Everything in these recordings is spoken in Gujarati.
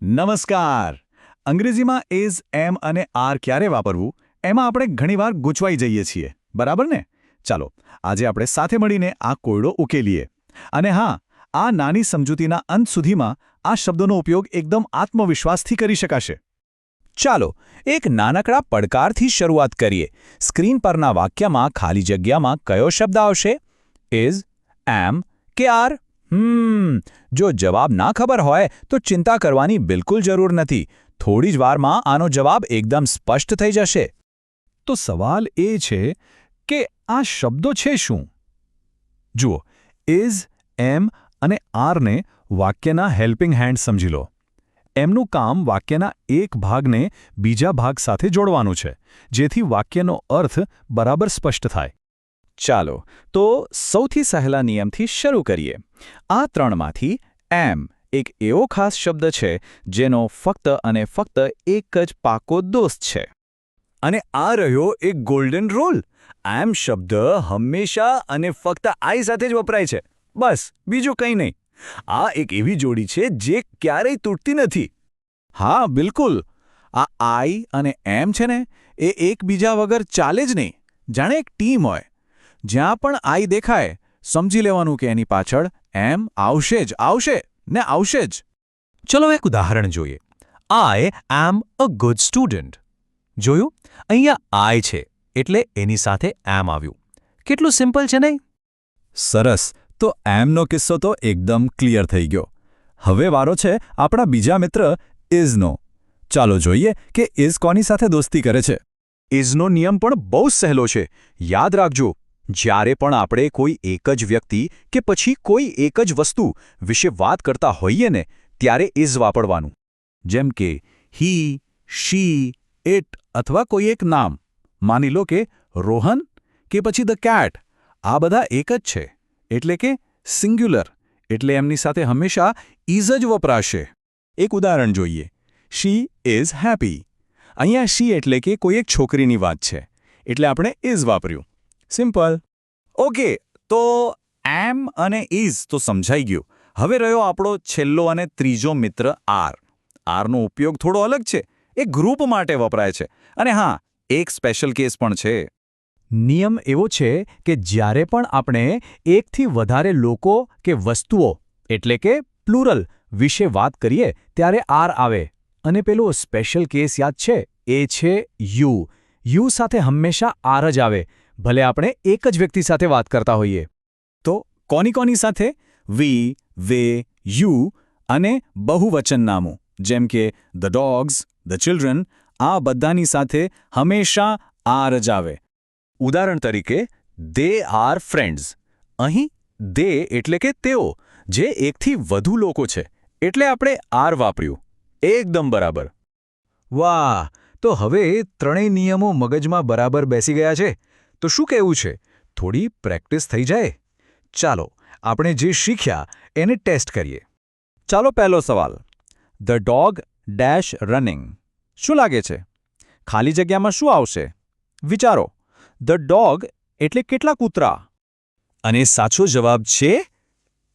નમસ્કાર. અંગ્રેજીમાં ઇઝ, એમ અને આર ક્યારે વાપરવું એમાં આપણે ઘણીવાર ગૂંચવાઈ જઈએ છીએ, બરાબર ને? ચાલો, આજે આપણે સાથે મળીને આ કોયડો ઉકેલીએ. અને હા, આ નાની સમજૂતીના અંત સુધીમાં આ શબ્દોનો ઉપયોગ એકદમ આત્મવિશ્વાસથી કરી શકાશે. ચાલો એક નાનકડા પડકારથી શરૂઆત કરીએ. સ્ક્રીન પરના વાક્યમાં ખાલી જગ્યામાં કયો શબ્દ આવશે? ઇઝ, એમ કે આર? જો જવાબ ના ખબર હોય તો ચિંતા કરવાની બિલકુલ જરૂર નથી. થોડી જ વારમાં આનો જવાબ એકદમ સ્પષ્ટ થઈ જશે. તો સવાલ એ છે કે આ શબ્દો છે શું? જુઓ, ઇઝ, એમ અને આરને વાક્યના હેલ્પિંગ હેન્ડ સમજી લો. એમનું કામ વાક્યના એક ભાગને બીજા ભાગ સાથે જોડવાનું છે, જેથી વાક્યનો અર્થ બરાબર સ્પષ્ટ થાય. ચાલો, તો સૌથી સહેલા નિયમથી શરૂ કરીએ. આ ત્રણમાંથી એમ એક એવો ખાસ શબ્દ છે જેનો ફક્ત અને ફક્ત એક જ પાકો દોસ્ત છે. અને આ રહ્યો એક ગોલ્ડન રૂલ. એમ શબ્દ હંમેશા અને ફક્ત આઈ સાથે જ વપરાય છે. બસ, બીજું કંઈ નહીં. આ એક એવી જોડી છે જે ક્યારેય તૂટતી નથી. હા, બિલકુલ. આ આઈ અને એમ છે ને, એ એકબીજા વગર ચાલે જ નહીં. જાણે એક ટીમ હોય. જ્યાં પણ આઈ દેખાય, સમજી લેવાનું કે એની પાછળ એમ આવશે ને આવશે જ. ચલો એક ઉદાહરણ જોઈએ. આઈ એમ અ ગુડ સ્ટુડન્ટ. જોયું? અહીંયા આઈ છે એટલે એની સાથે એમ આવ્યું. કેટલું સિમ્પલ છે નહીં? સરસ. તો એમનો કિસ્સો તો એકદમ ક્લિયર થઈ ગયો. હવે વારો છે આપણા બીજા મિત્ર ઇઝનો. ચાલો જોઈએ કે ઇઝ કોની સાથે દોસ્તી કરે છે. ઇઝનો નિયમ પણ બહુ સહેલો છે. યાદ રાખજો, જ્યારે પણ આપણે કોઈ એક જ વ્યક્તિ કે પછી કોઈ એક જ વસ્તુ વિશે વાત કરતા હોઈએ ને, ત્યારે ઇઝ વાપરવાનું. જેમ કે હી, શી, ઇટ અથવા કોઈ એક નામ. માની લો કે રોહન કે પછી ધ કેટ. આ બધા એક જ છે, એટલે કે સિંગ્યુલર. એટલે એમની સાથે હંમેશા ઇઝ જ વપરાશે. એક ઉદાહરણ જોઈએ. She is happy. અહીંયા શી એટલે કે કોઈ એક છોકરીની વાત છે, એટલે આપણે ઇઝ વાપર્યું. સિમ્પલ. ઓકે, તો એમ અને ઇઝ તો સમજાઈ ગયું. હવે રહ્યો આપણો છેલ્લો અને ત્રીજો મિત્ર આર. આરનો ઉપયોગ થોડો અલગ છે. એ ગ્રુપ માટે વપરાય છે. અને હા, એક સ્પેશિયલ કેસ પણ છે. નિયમ એવો છે કે જ્યારે પણ આપણે એકથી વધારે લોકો કે વસ્તુઓ એટલે કે પ્લુરલ વિશે વાત કરીએ ત્યારે આર આવે. અને પેલો સ્પેશિયલ કેસ યાદ છે? એ છે યુ. યુ સાથે હંમેશા આર જ આવે, ભલે આપણે એક જ વ્યક્તિ સાથે વાત કરતા હોઈએ. તો કોની સાથે? વી, વે, યુ અને બહુવચન નામો જેમ કે ધ ડોગ્સ, ધ ચિલ્ડ્રન. આ બધાની સાથે હંમેશા આર જ આવે. ઉદાહરણ તરીકે, દે આર ફ્રેન્ડ્સ. અહીં દે એટલે કે તેઓ, જે એકથી વધુ લોકો છે, એટલે આપણે આર વાપર્યું. એકદમ બરાબર. વાહ! તો હવે ત્રણેય નિયમો મગજમાં બરાબર બેસી ગયા છે. તો શું કહેવું છે? થોડી પ્રેક્ટિસ થઈ જાય. ચાલો, આપણે જે શીખ્યા એને ટેસ્ટ કરીએ. ચાલો, પહેલો સવાલ. The dog dash running. શું લાગે છે? ખાલી જગ્યામાં શું આવશે? વિચારો. ધ ડોગ એટલે કેટલા કૂતરા? અને સાચો જવાબ છે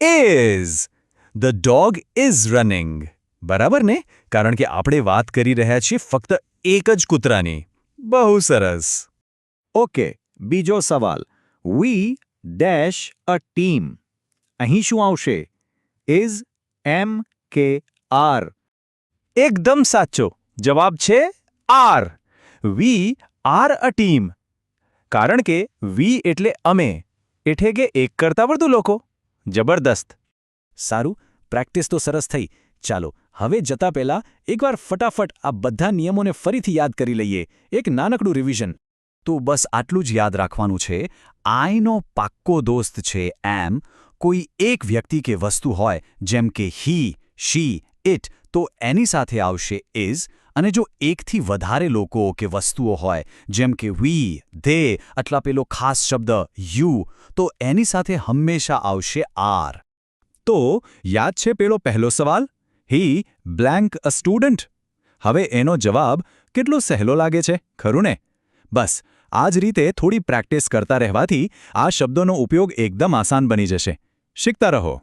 is. The dog is running. બરાબર ને? કારણ કે આપણે વાત કરી રહ્યા છીએ ફક્ત એક જ કૂતરાની. બહુ સરસ. ઓકે, બીજો સવાલ. વી ડેશ અ ટીમ. અહીં શું આવશે? ઇઝ, એમ કે આર? એકદમ સાચો જવાબ છે are. We are a team. કારણ કે વી એટલે અમે, એટલે કે એક કરતાં વધુ લોકો. જબરદસ્ત. સારું, પ્રેક્ટિસ તો સરસ થઈ. ચાલો, હવે જતા પહેલા એકવાર ફટાફટ આ બધા નિયમોને ફરીથી યાદ કરી લઈએ. એક નાનકડું રિવિઝન. તો બસ આટલું જ યાદ રાખવાનું છે. આઈનો પાક્કો દોસ્ત છે એમ. કોઈ એક વ્યક્તિ કે વસ્તુ હોય જેમ કે હી, શી, ઇટ, તો એની સાથે આવશે ઇઝ. અને જો એકથી વધારે લોકો કે વસ્તુઓ હોય જેમ કે વી, ધે અથવા પેલો ખાસ શબ્દ યુ, તો એની સાથે હંમેશા આવશે આર. તો યાદ છે પેલો પહેલો સવાલ? હી બ્લેન્ક અ સ્ટુડન્ટ. હવે એનો જવાબ કેટલો સહેલો લાગે છે, ખરું ને? બસ આ જ રીતે થોડી પ્રેક્ટિસ કરતા રહેવાથી આ શબ્દોનો ઉપયોગ એકદમ આસાન બની જશે. શીખતા રહો.